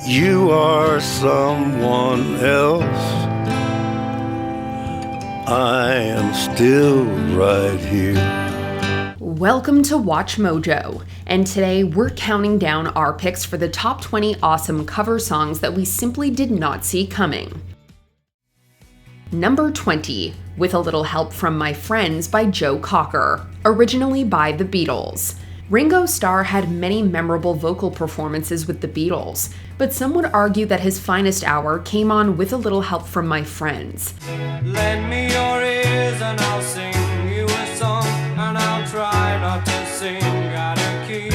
You are someone else. I am still right here. Welcome to Watch Mojo, and today we're counting down our picks for the top 20 awesome cover songs that we simply did not see coming. Number 20, With a Little Help from My Friends by Joe Cocker, originally by the Beatles. Ringo Starr had many memorable vocal performances with the Beatles, but some would argue that his finest hour came on With a Little Help from My Friends. Lend me your ears and I'll sing you a song, and I'll try not to sing out of key.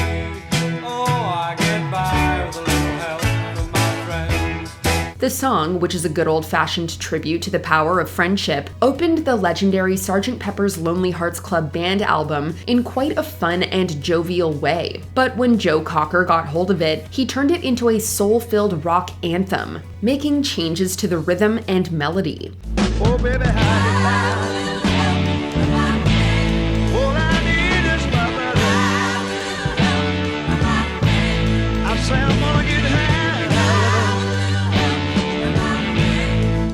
Oh, I get by with a little help from my friends. The song, which is a good old-fashioned tribute to the power of friendship, opened the legendary Sgt. Pepper's Lonely Hearts Club Band album in quite a fun and jovial way. But when Joe Cocker got hold of it, he turned it into a soul-filled rock anthem, making changes to the rhythm and melody. Oh, baby, how all I need is my brother. I say I'm gonna get high.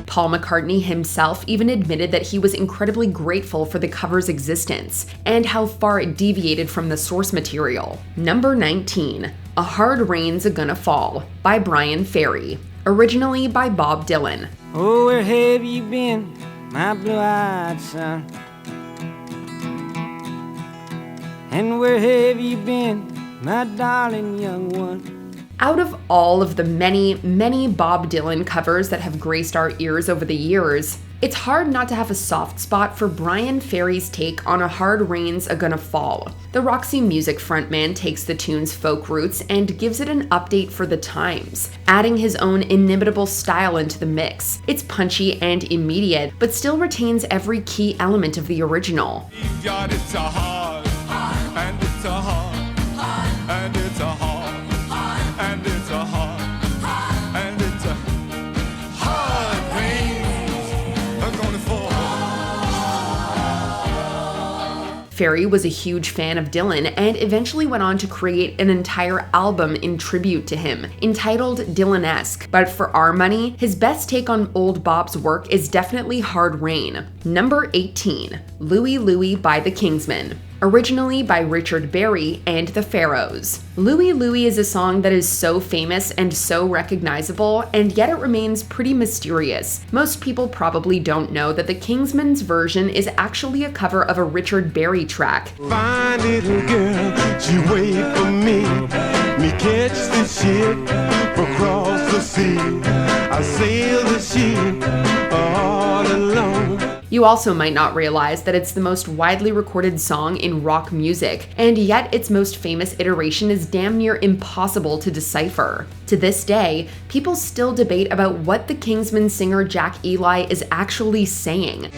Paul McCartney himself even admitted that he was incredibly grateful for the cover's existence, and how far it deviated from the source material. Number 19, A Hard Rain's A Gonna Fall by Brian Ferry, originally by Bob Dylan. Oh, where have you been, my blue-eyed son? And where have you been, my darling young one? Out of all of the many, many Bob Dylan covers that have graced our ears over the years, it's hard not to have a soft spot for Brian Ferry's take on A Hard Rain's A Gonna Fall. The Roxy Music frontman takes the tune's folk roots and gives it an update for the times, adding his own inimitable style into the mix. It's punchy and immediate, but still retains every key element of the original. You've got it a hard, and it's a hard, and it's a hard, and it's a hard, and it's a hard rain are gonna fall. Ferry was a huge fan of Dylan and eventually went on to create an entire album in tribute to him, entitled Dylan-esque. But for our money, his best take on old Bob's work is definitely Hard Rain. Number 18, Louie Louie by the Kingsmen, originally by Richard Berry and the Pharaohs. Louie Louie is a song that is so famous and so recognizable, and yet it remains pretty mysterious. Most people probably don't know that the Kingsmen's version is actually a cover of a Richard Berry track. Fine little girl, she wait for me. Me catch the ship across the sea. I sail the ship all alone. You also might not realize that it's the most widely recorded song in rock music, and yet its most famous iteration is damn near impossible to decipher. To this day, people still debate about what the Kingsmen singer Jack Eli is actually saying.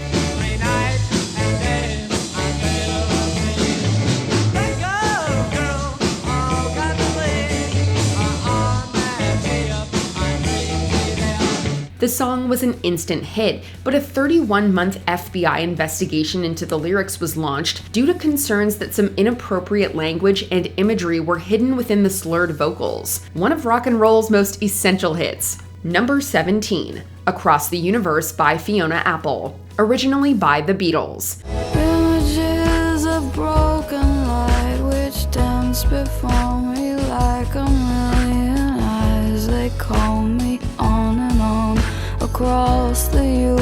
The song was an instant hit, but a 31-month FBI investigation into the lyrics was launched due to concerns that some inappropriate language and imagery were hidden within the slurred vocals. One of rock and roll's most essential hits. Number 17, Across the Universe by Fiona Apple, originally by the Beatles. Images of broken light which dance before me like a million eyes. They call me on and on across the universe.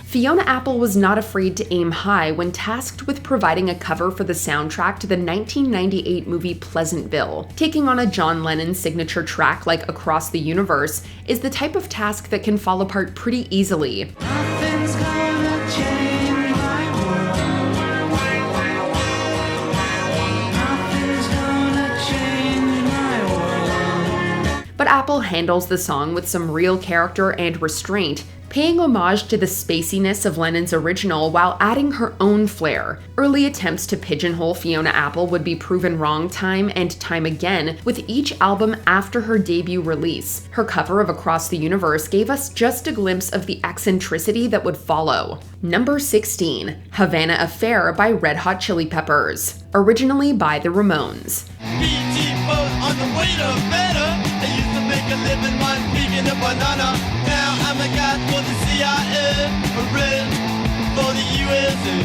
Fiona Apple was not afraid to aim high when tasked with providing a cover for the soundtrack to the 1998 movie Pleasantville. Taking on a John Lennon signature track like Across the Universe is the type of task that can fall apart pretty easily. Nothing's gonna change my world. Nothing's gonna change my world. But Apple handles the song with some real character and restraint, paying homage to the spaciness of Lennon's original while adding her own flair. Early attempts to pigeonhole Fiona Apple would be proven wrong time and time again with each album after her debut release. Her cover of Across the Universe gave us just a glimpse of the eccentricity that would follow. Number 16, Havana Affair by Red Hot Chili Peppers, originally by the Ramones. BT boat on the way to better. living one, speaking of banana. Now I'm a guy for the CIA, a red for the USA.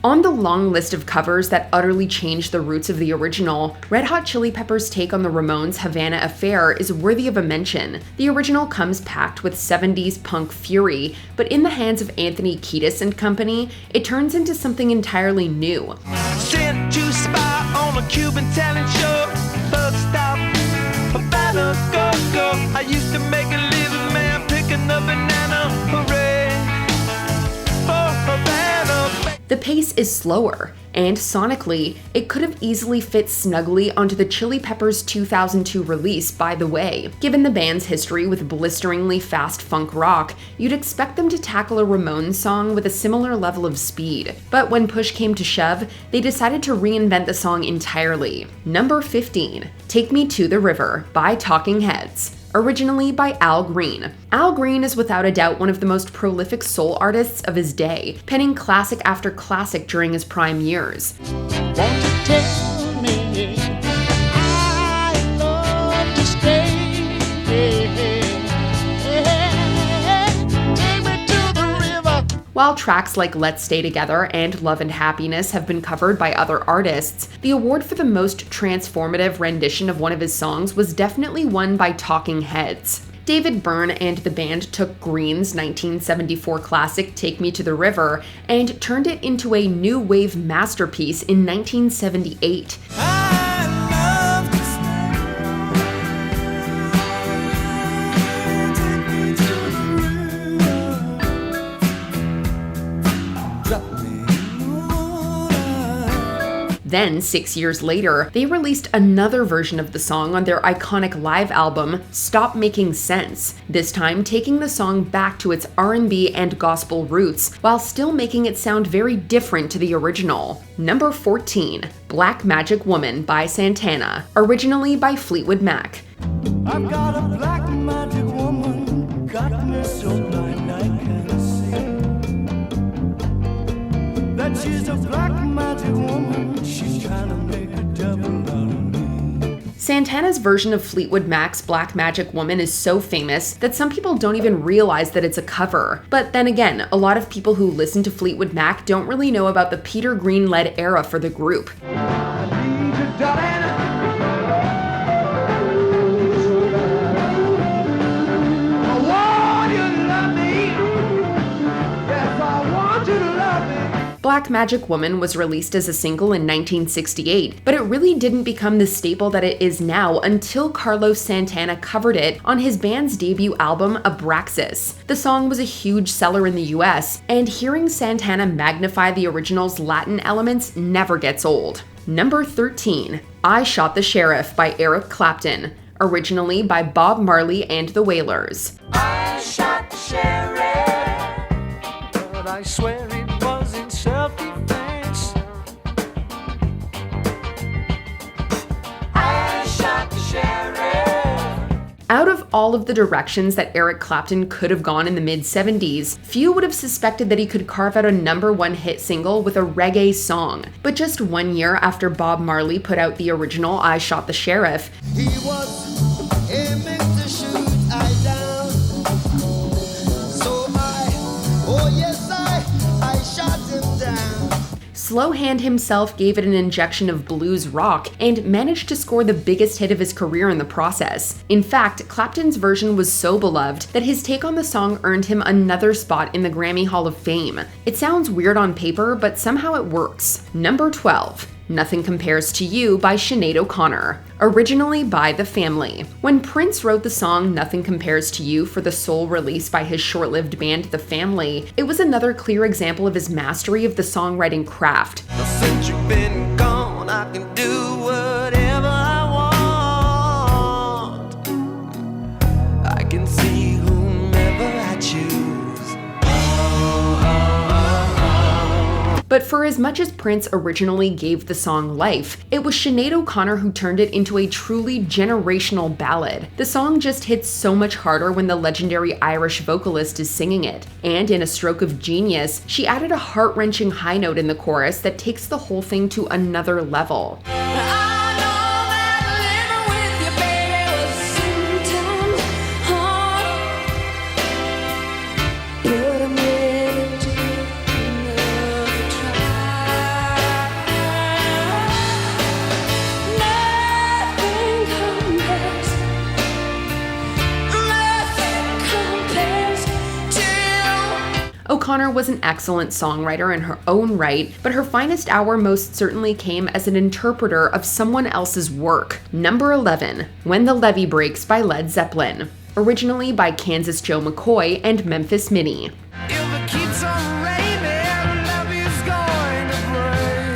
On the long list of covers that utterly changed the roots of the original, Red Hot Chili Peppers' take on the Ramones' Havana Affair is worthy of a mention. The original comes packed with 70s punk fury, but in the hands of Anthony Kiedis and company, it turns into something entirely new. Sent to spy on a Cuban talent show. Bug stop, Havana, go. I used to make a living, man, picking up banana. Hooray, oh, Havana. The pace is slower, and sonically, it could have easily fit snugly onto the Chili Peppers' 2002 release, By the Way. Given the band's history with blisteringly fast funk rock, you'd expect them to tackle a Ramones song with a similar level of speed. But when push came to shove, they decided to reinvent the song entirely. Number 15, Take Me to the River by Talking Heads. Originally by Al Green. Al Green is without a doubt one of the most prolific soul artists of his day, penning classic after classic during his prime years. Won't you tell me I love to stay? Take me to the river. While tracks like Let's Stay Together and Love and Happiness have been covered by other artists, the award for the most transformative rendition of one of his songs was definitely won by Talking Heads. David Byrne and the band took Green's 1974 classic Take Me to the River and turned it into a new wave masterpiece in 1978. Then, 6 years later, they released another version of the song on their iconic live album, Stop Making Sense, this time taking the song back to its R&B and gospel roots, while still making it sound very different to the original. Number 14, Black Magic Woman by Santana, originally by Fleetwood Mac. I've got a black magic woman, got me so blind I can't see. That she's a black magic woman, she's trying to make a devil out of me. Santana's version of Fleetwood Mac's Black Magic Woman is so famous that some people don't even realize that it's a cover. But then again, a lot of people who listen to Fleetwood Mac don't really know about the Peter Green-led era for the group. Black Magic Woman was released as a single in 1968, but it really didn't become the staple that it is now until Carlos Santana covered it on his band's debut album, Abraxas. The song was a huge seller in the US, and hearing Santana magnify the original's Latin elements never gets old. Number 13, I Shot the Sheriff by Eric Clapton, originally by Bob Marley and the Wailers. I shot the sheriff, but I swear it was in self-defense. I shot the sheriff. Out of all of the directions that Eric Clapton could have gone in the mid-70s, few would have suspected that he could carve out a #1 hit single with a reggae song. But just 1 year after Bob Marley put out the original I Shot the Sheriff, He was aiming to shoot I down. So I shot him down. Slowhand himself gave it an injection of blues rock and managed to score the biggest hit of his career in the process. In fact, Clapton's version was so beloved that his take on the song earned him another spot in the Grammy Hall of Fame. It sounds weird on paper, but somehow it works. Number 12. Nothing Compares to You by Sinead O'Connor, originally by The Family. When Prince wrote the song Nothing Compares to You for the sole release by his short-lived band The Family, it was another clear example of his mastery of the songwriting craft. Since you've been gone, I can do whatever I want. I can see whomever I choose. But for as much as Prince originally gave the song life, it was Sinead O'Connor who turned it into a truly generational ballad. The song just hits so much harder when the legendary Irish vocalist is singing it. And in a stroke of genius, she added a heart-wrenching high note in the chorus that takes the whole thing to another level. I know that living with you, baby, was sometimes O'Connor was an excellent songwriter in her own right, but her finest hour most certainly came as an interpreter of someone else's work. Number 11, When the Levee Breaks by Led Zeppelin, originally by Kansas Joe McCoy and Memphis Minnie. If it keeps on raining, levee's going to break.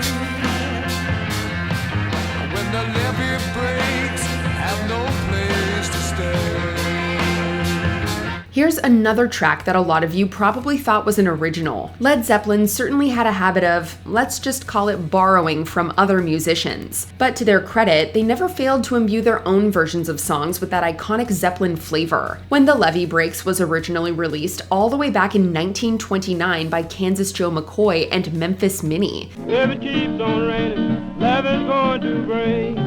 When the levee breaks, have no place to stay. Here's another track that a lot of you probably thought was an original. Led Zeppelin certainly had a habit of, let's just call it borrowing from other musicians. But to their credit, they never failed to imbue their own versions of songs with that iconic Zeppelin flavor. When the Levee Breaks was originally released all the way back in 1929 by Kansas Joe McCoy and Memphis Minnie. If it keeps on raining, levee's going to break.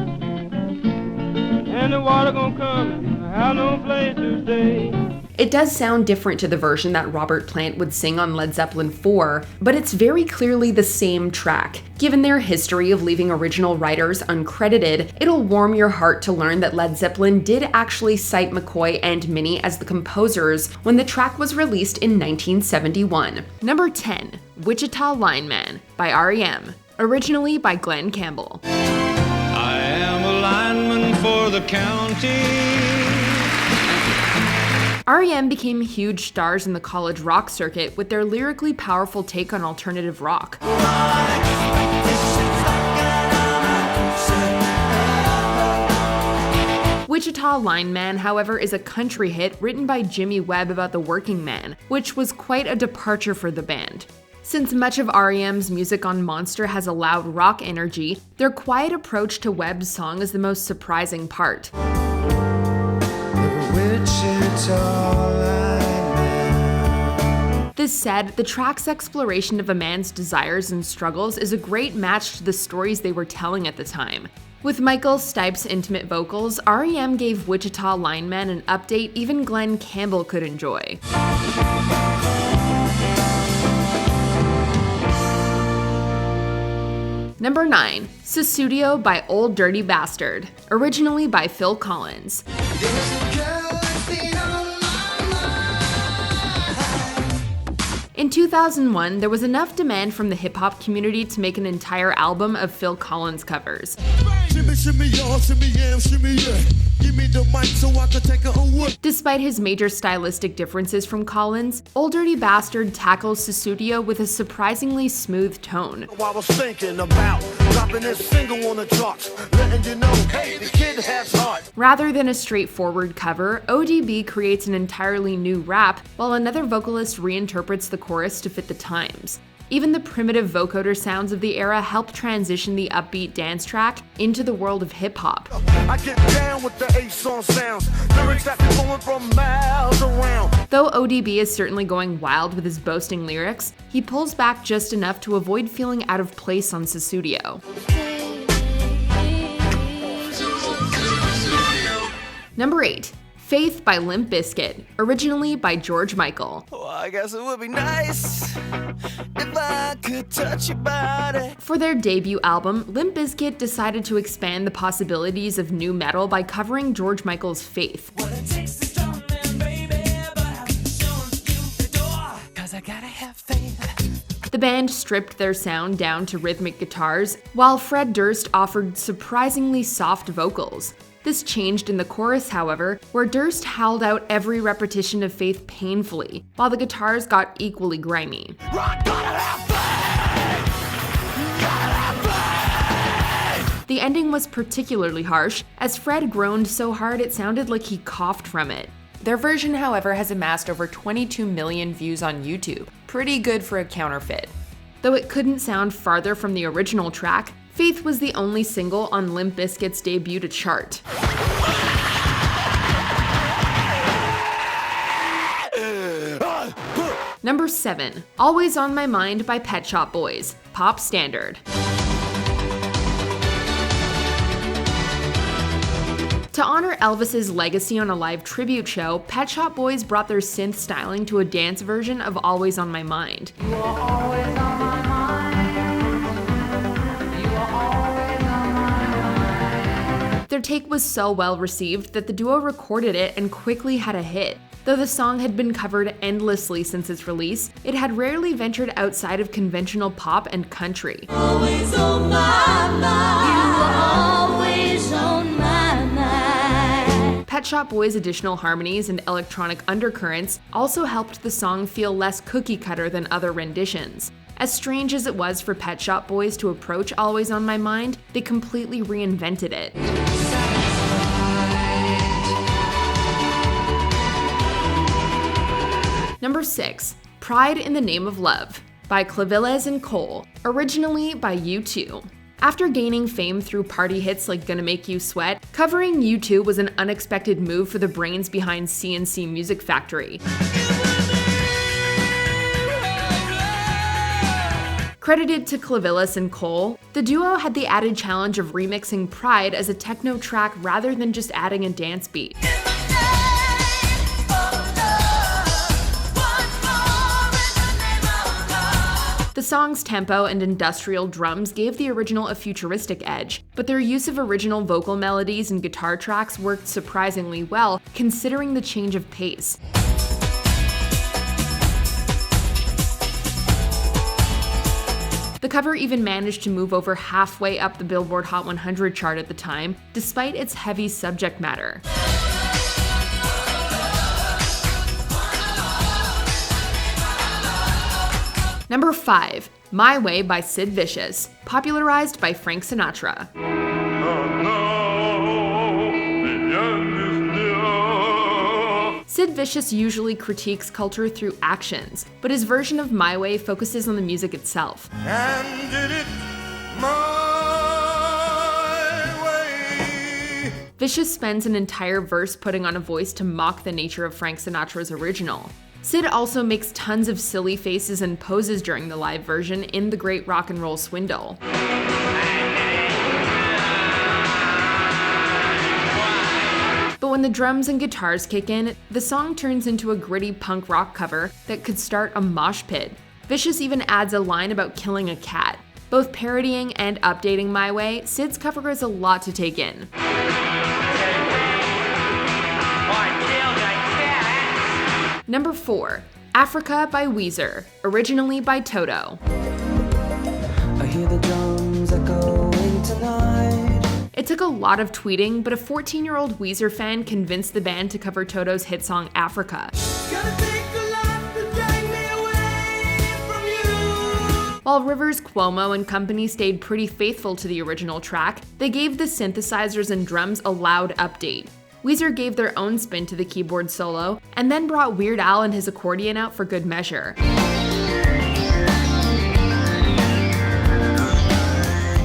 And the water gonna come and I have no place to stay. It does sound different to the version that Robert Plant would sing on Led Zeppelin 4, but it's very clearly the same track. Given their history of leaving original writers uncredited, it'll warm your heart to learn that Led Zeppelin did actually cite McCoy and Minnie as the composers when the track was released in 1971. Number 10, Wichita Lineman by R.E.M., originally by Glenn Campbell. I am a lineman for the county. R.E.M. became huge stars in the college rock circuit with their lyrically powerful take on alternative rock. Wichita Lineman, however, is a country hit written by Jimmy Webb about the working man, which was quite a departure for the band. Since much of R.E.M.'s music on Monster has a loud rock energy, their quiet approach to Webb's song is the most surprising part. This said, the track's exploration of a man's desires and struggles is a great match to the stories they were telling at the time. With Michael Stipe's intimate vocals, R.E.M. gave Wichita Lineman an update even Glenn Campbell could enjoy. Number 9, Sussudio by Old Dirty Bastard, originally by Phil Collins. In 2001, there was enough demand from the hip-hop community to make an entire album of Phil Collins covers. Despite his major stylistic differences from Collins, Old Dirty Bastard tackles Sussudio with a surprisingly smooth tone. I was thinking about dropping this single on the charts, letting you know, hey, the kid has heart. Rather than a straightforward cover, ODB creates an entirely new rap, while another vocalist reinterprets the chorus to fit the times. Even the primitive vocoder sounds of the era helped transition the upbeat dance track into the world of hip-hop. I get down with the A-song sounds, lyrics that be going from miles around. Though ODB is certainly going wild with his boasting lyrics, he pulls back just enough to avoid feeling out of place on Sussudio. Number 8, Faith by Limp Bizkit, originally by George Michael. Well, I guess it would be nice if I could touch your body. For their debut album, Limp Bizkit decided to expand the possibilities of nu metal by covering George Michael's Faith. The band stripped their sound down to rhythmic guitars, while Fred Durst offered surprisingly soft vocals. This changed in the chorus, however, where Durst howled out every repetition of Faith painfully, while the guitars got equally grimy. The ending was particularly harsh, as Fred groaned so hard it sounded like he coughed from it. Their version, however, has amassed over 22 million views on YouTube, pretty good for a counterfeit. Though it couldn't sound farther from the original track, Faith was the only single on Limp Bizkit's debut to chart. Number 7, Always on My Mind by Pet Shop Boys, pop standard. To honor Elvis's legacy on a live tribute show, Pet Shop Boys brought their synth styling to a dance version of Always on My Mind. You are always on my mind. You are always on my mind. Their take was so well received that the duo recorded it and quickly had a hit. Though the song had been covered endlessly since its release, it had rarely ventured outside of conventional pop and country. Always on my mind. You are always on my mind. Pet Shop Boys' additional harmonies and electronic undercurrents also helped the song feel less cookie-cutter than other renditions. As strange as it was for Pet Shop Boys to approach Always on My Mind, they completely reinvented it. Number 6, Pride in the Name of Love by Clavilles and Cole, originally by U2. After gaining fame through party hits like Gonna Make You Sweat, covering U2 was an unexpected move for the brains behind CNC Music Factory. Credited to Clavilles and Cole, the duo had the added challenge of remixing Pride as a techno track rather than just adding a dance beat. The song's tempo and industrial drums gave the original a futuristic edge, but their use of original vocal melodies and guitar tracks worked surprisingly well, considering the change of pace. The cover even managed to move over halfway up the Billboard Hot 100 chart at the time, despite its heavy subject matter. Number 5, My Way by Sid Vicious, popularized by Frank Sinatra. Sid Vicious usually critiques culture through actions, but his version of My Way focuses on the music itself. And did it my way. Vicious spends an entire verse putting on a voice to mock the nature of Frank Sinatra's original. Sid also makes tons of silly faces and poses during the live version in The Great Rock and Roll Swindle. But when the drums and guitars kick in, the song turns into a gritty punk rock cover that could start a mosh pit. Vicious even adds a line about killing a cat. Both parodying and updating My Way, Sid's cover is a lot to take in. Number 4, Africa by Weezer, originally by Toto. I hear the drums echoing tonight. It took a lot of tweeting, but a 14-year-old Weezer fan convinced the band to cover Toto's hit song Africa. While Rivers Cuomo and company stayed pretty faithful to the original track, they gave the synthesizers and drums a loud update. Weezer gave their own spin to the keyboard solo, and then brought Weird Al and his accordion out for good measure.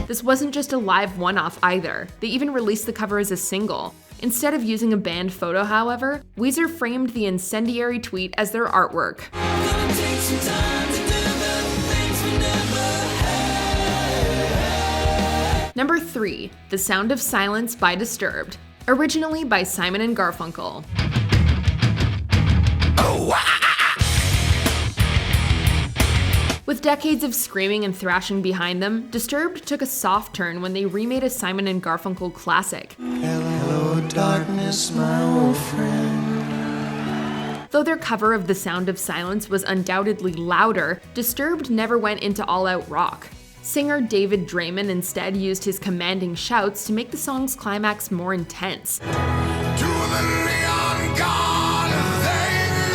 This wasn't just a live one-off either. They even released the cover as a single. Instead of using a band photo, however, Weezer framed the incendiary tweet as their artwork. Number 3, The Sound of Silence by Disturbed, originally by Simon Garfunkel. With decades of screaming and thrashing behind them, Disturbed took a soft turn when they remade a Simon & Garfunkel classic. Hello, darkness, my old friend. Though their cover of The Sound of Silence was undoubtedly louder, Disturbed never went into all-out rock. Singer David Draymond instead used his commanding shouts to make the song's climax more intense. To the neon god they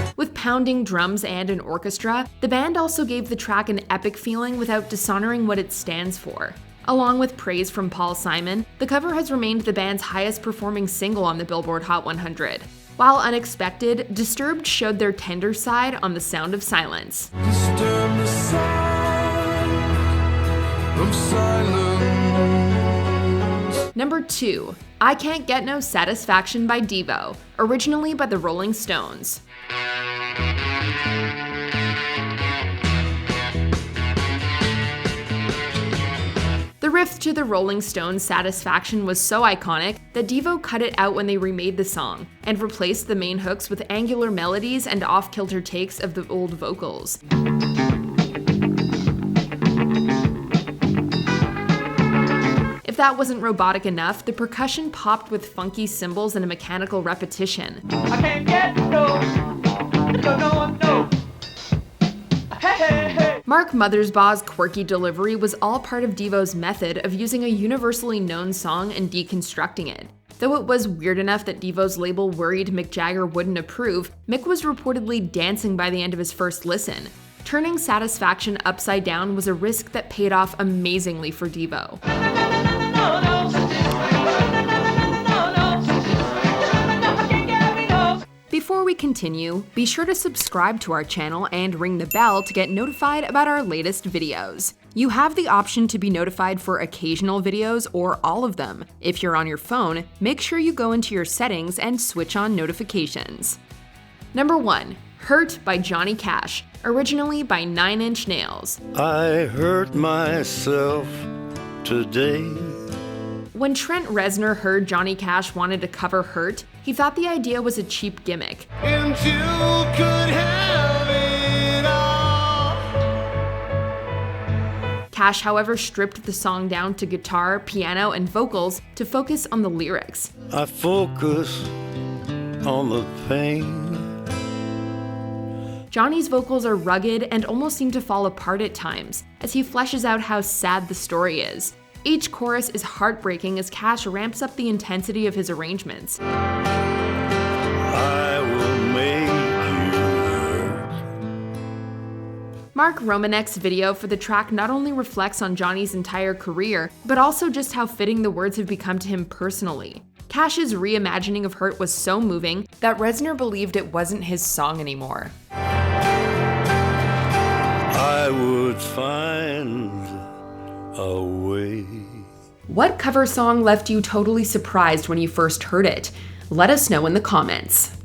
made. With pounding drums and an orchestra, the band also gave the track an epic feeling without dishonoring what it stands for. Along with praise from Paul Simon, the cover has remained the band's highest performing single on the Billboard Hot 100. While unexpected, Disturbed showed their tender side on The Sound of Silence. Disturb the sound of silence. Number 2, I Can't Get No Satisfaction by Devo, originally by the Rolling Stones. The riff to the Rolling Stones' Satisfaction was so iconic that Devo cut it out when they remade the song, and replaced the main hooks with angular melodies and off-kilter takes of the old vocals. If If that wasn't robotic enough, the percussion popped with funky cymbals and a mechanical repetition. I can't get no. Hey, hey, hey. Mark Mothersbaugh's quirky delivery was all part of Devo's method of using a universally known song and deconstructing it. Though it was weird enough that Devo's label worried Mick Jagger wouldn't approve, Mick was reportedly dancing by the end of his first listen. Turning Satisfaction upside down was a risk that paid off amazingly for Devo. Before we continue, be sure to subscribe to our channel and ring the bell to get notified about our latest videos. You have the option to be notified for occasional videos or all of them. If you're on your phone, make sure you go into your settings and switch on notifications. Number 1. Hurt by Johnny Cash, originally by 9 Inch Nails. I hurt myself today. When Trent Reznor heard Johnny Cash wanted to cover Hurt, he thought the idea was a cheap gimmick. And you could have it all. Cash, however, stripped the song down to guitar, piano, and vocals to focus on the lyrics. I focus on the pain. Johnny's vocals are rugged and almost seem to fall apart at times, as he fleshes out how sad the story is. Each chorus is heartbreaking as Cash ramps up the intensity of his arrangements. I will make you hurt. Mark Romanek's video for the track not only reflects on Johnny's entire career, but also just how fitting the words have become to him personally. Cash's reimagining of Hurt was so moving that Reznor believed it wasn't his song anymore. I would find a way. What cover song left you totally surprised when you first heard it? Let us know in the comments.